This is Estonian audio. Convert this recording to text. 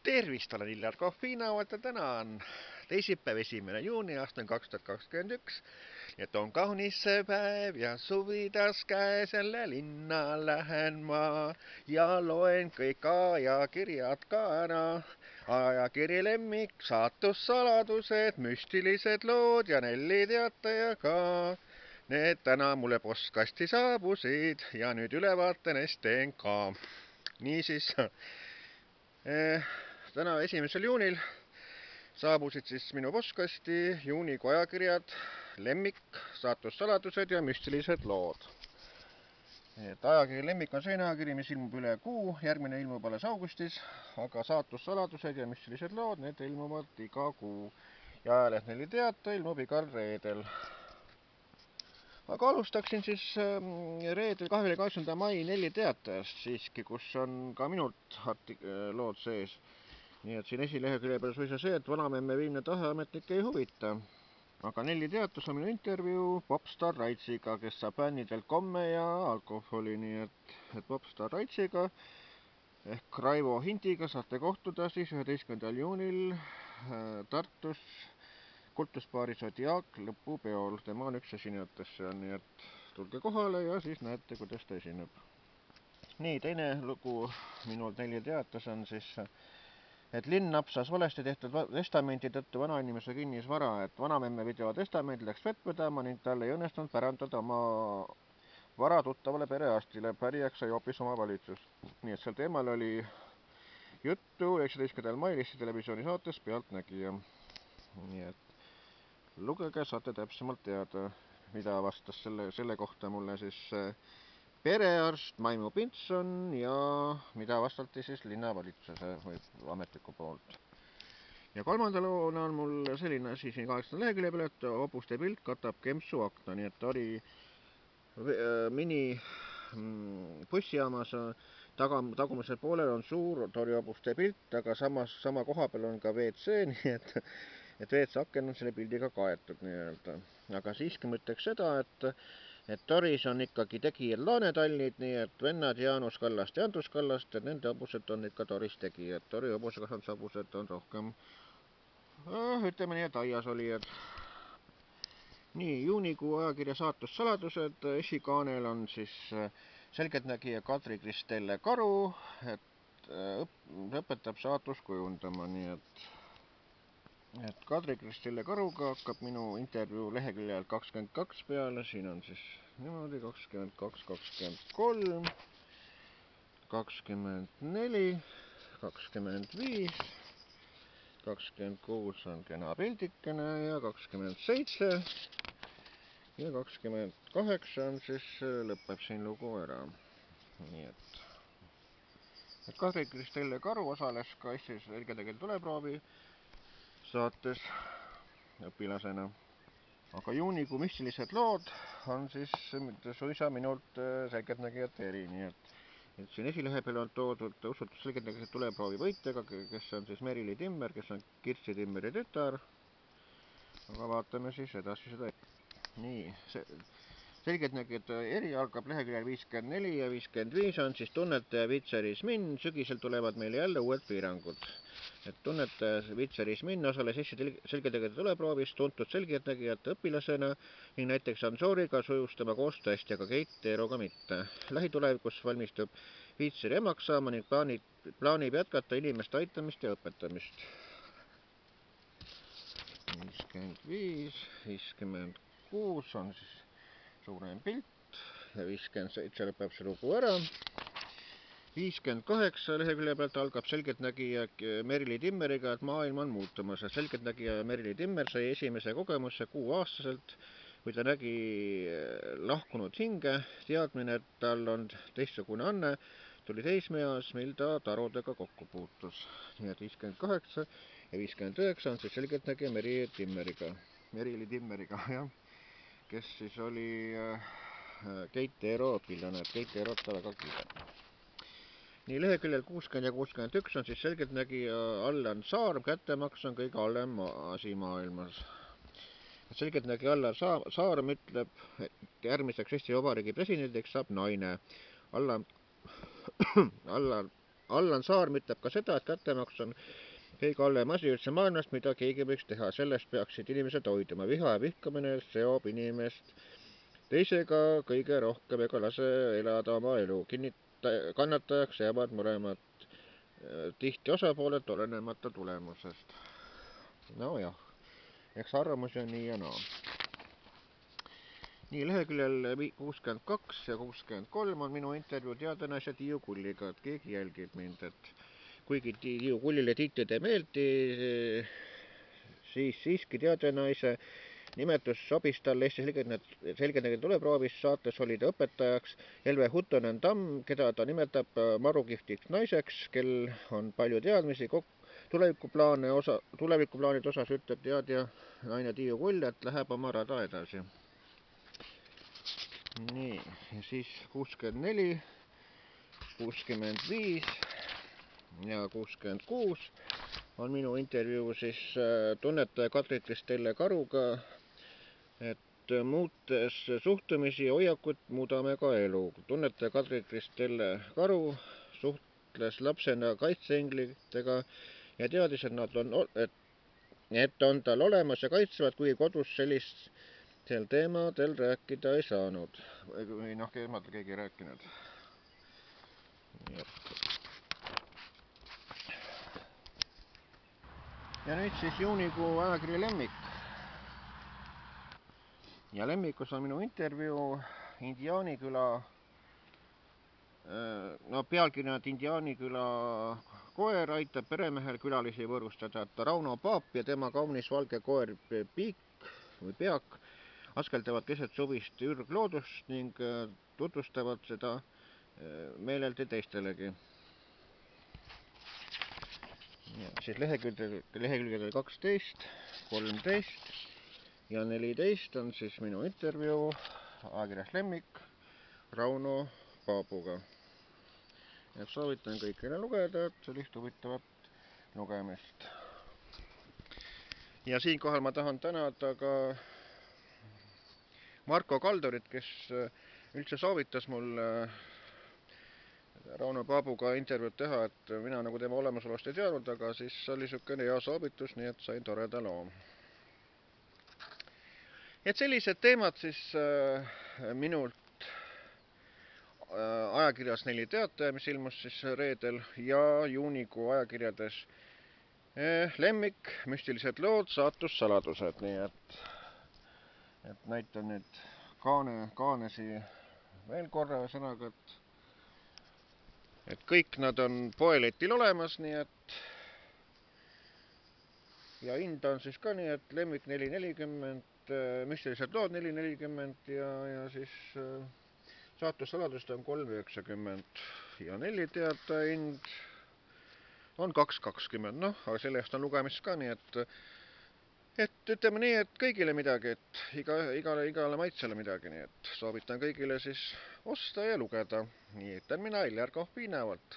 Tervist, olen Illar Kohvinauet ja täna on teisipäev, 1. juuni, aastal 2021. Ja on kaunis see päev ja suvi taas käes, jälle linna lähen ma ja loen kõik ajakirjad ka ära. Ajakiri Lemmik, saatussaladused, müstilised lood ja Nelli Teataja ka. Need täna mulle postkasti saabusid ja nüüd ülevaate neist teen ka. Niisiis, täna 1. juunil saabusid siis minu postkasti juunikuu ajakirjad Lemmik, saatussaladused ja müstilised lood. Ajakiri Lemmik on selline ajakiri, mis ilmub üle kuu, järgmine ilmub alles augustis, aga saatussaladused ja müstilised lood, need ilmuvad iga kuu. Ja ajaleht Nelli Teataja ilmub igal reedel. Aga alustaksin siis reedel 28. mai Nelli Teatajast siiski, kus on ka minult lood sees. Nii et siin esilehekülje peal suisa see, et vanamemme viimne tahe ametnikke ei huvita. Aga Nelli Teatas on minu intervjuu Popstar Raitsiga, kes saab fännidelt komme ja alkoholi. Nii et Popstar Raitsiga ehk Raivo Hindiga saate kohtuda siis 11. juunil Tartus kultusbaari Zodiac lõpupeol. Tema on üks esinejatest seal, nii et tulge kohale ja siis näete, kuidas ta esineb. Nii, teine lugu minult Nelli Teatas on siis, et linn napsas valesti tehtud testamendi tõttu vanainimese kinnisvara, et vanamemme pideva testamendi läks vett vedama ning tal ei õnnestunud pärandada oma vara tuttavale perearstile, pärijaks sai hoopis omavalitsus. Nii et sel teemal oli juttu 19. mail Eesti Televisiooni saates Pealtnägija. Nii et lugege, saate täpsemalt teada, mida vastas selle kohta mulle siis perearst Maimu Pintson ja mida vastati siis linnavalitsuse või ametliku poolt. Ja kolmanda loona on mul selline asi siin 8. lehekülje peal, et hobuste pilt katab kempsu akna, nii et oli mini bussijaamas tagumisel poolel on suur torihobuste pilt, aga sama koha peal on ka WC, nii et WC aken on selle pildiga kaetud nii-öelda. Aga siiski ma ütleks seda, et toris on ikkagi tegijad laanetallid, nii et vennad Jaanus Kallast ja Andrus Kallast, et nende hobused on ikka toris tegijad. Tori hobusekasvanduse hobused on rohkem, ütleme nii, et aias olijad. Nii, juunikuu ajakirja Saatussaladused, esikaanel on siis selgeltnägija Kadri Kristelle Karu, et õpetab saatust kujundama, nii et Kadri Kristelle Karuga hakkab minu intervjuu leheküljel 22 peale, siin on siis niimoodi 22, 23, 24, 25, 26 on kena pildikene ja 27 ja 28 on siis, lõpeb siin lugu ära. Nii et Kadri Kristelle Karu osales ka Eestis selgeltnägija tuleproovi saates õpilasena. Aga juunikuu müstilised lood on siis suisa minult selgeltnägijate eri, nii et siin esilehe peal on toodud usutud selgeltnägija tuleproovi võitjaga, kes on siis Merili Timmer, kes on Kirsti Timmeri tütar. Aga vaatame siis edasi seda. Nii, selgeltnägijate eri algab leheküljel 54 ja 55 on siis tunnetaja Vitseris Min, sügisel tulevad meil jälle uued piirangud. Et tunnetaja Vitseris Min osales Eesti selgeltnägijate tuleproovis tuntud selgeltnägijate õpilasena ning näiteks Ansooriga sujustama koostöö hästi, aga Keit Teeroga mitte. Lähitulevikus valmistub Vitseri emaks saama ning plaanib jätkata inimeste aitamist ja õpetamist. 55, 56 on siis suurem pilt ja 57 lõpeb see lugu ära. 58 lehekülje pealt algab selgeltnägija Merili Timmeriga, et maailm on muutumas. Selgeltnägija Merili Timmer sai esimese kogemuse 6-aastaselt, kui ta nägi lahkunud hinge. Teadmine, et tal on teistsugune anne, tuli teismeeas, mil ta tarudega kokku puutus. Nii et 58 ja 59 on siis selgeltnägija Merili Timmeriga, jah, kes siis oli Keit Teero õpilane, et Keit Teerot ta väga kiidab. Nii, leheküljel 60 ja 61 on siis selgeltnägija Allan Saar, kättemaks on kõige halvem asi maailmas. Selgeltnägija Allan Saarm ütleb, et järgmiseks Eesti Vabariigi presidendiks saab naine. Allan Allan Saarm ütleb ka seda, et kättemaks on kõige halvem asi üldse maailmast, mida keegi võiks teha. Sellest peaksid inimesed hoiduma. Viha ja vihkamine seob inimest teisega kõige rohkem ega lase elada oma elu. Kannatajaks jäävad mõlemad tihti osapooled olenemata tulemusest. No jah, eks arvamusi on nii ja naa. Nii, leheküljel 62 ja 63 on minu intervjuu teadenaise Tiiu Kulliga, et keegi jälgib mind, et kuigi Tiiu Kullile tiitlid ei meeldi, siis siiski teadenaise nimetus sobis talle. Eesti Selgeltnägija tuleproovis saates oli ta õpetajaks Helve Huttonen-Tamm, keda ta nimetab marukihvtiks naiseks, kel on palju teadmisi. Tulevikuplaanide osas ütleb teadja naine Tiiu Kull, et läheb oma rada edasi. Nii, ja siis 64, 65 ja 66 on minu intervjuu siis tunnetaja Kadri-Kristelle Karuga, et muutes suhtumisi ja hoiakut muudame ka elu. Tunnetaja Kadri-Kristelle Karu suhtles lapsena kaitseenglitega ja teadis, et on tal olemas ja kaitsevad, kuigi kodus sellistel teemadel rääkida ei saanud. Või noh, teemadel keegi ei rääkinud. Ja nüüd siis juunikuu ajakiri Lemmik. Ja Lemmikus on minu intervjuu Indiaaniküla, pealkirjana, et Indiaaniküla koer aitab peremehel külalisi võõrustada. Rauno Paap ja tema kaunis valge koer Peak askeldavad keset suvist ürgloodust ning tutvustavad seda meeleldi teistelegi. Ja siis lehekülgedel 12, 13 ja 14 on siis minu intervjuu ajakirjas Lemmik Rauno Paabuga. Et soovitan kõigile lugeda, et sellist huvitavat lugemist. Ja siinkohal ma tahan tänada ka Marko Kaldurit, kes üldse soovitas mul Rauno Paabuga intervjuud teha, et mina nagu tema olemasolust ei teadnud, aga siis oli niisugune hea soovitus, nii et sain toreda loo. Et sellised teemad siis minult ajakirjas Neli Teataja, mis ilmus siis reedel, ja juunikuu ajakirjades Lemmik, müstilised lood, saatussaladused, nii et näitan nüüd kaanesi veel korra sõnaga, et kõik nad on poeletil olemas, nii et ja hind on siis ka nii, et Lemmik 4.40, müstilised lood 4.40 ja siis saatussaladused on 3.90 ja Neli Teataja hind on 2.20, noh, aga selle eest on lugemist ka, nii et ütleme nii, et kõigile midagi, et igale maitsele midagi, nii et soovitan kõigile siis osta ja lugeda. Nii ütlen mina, Iljar Kohv Viinavalt.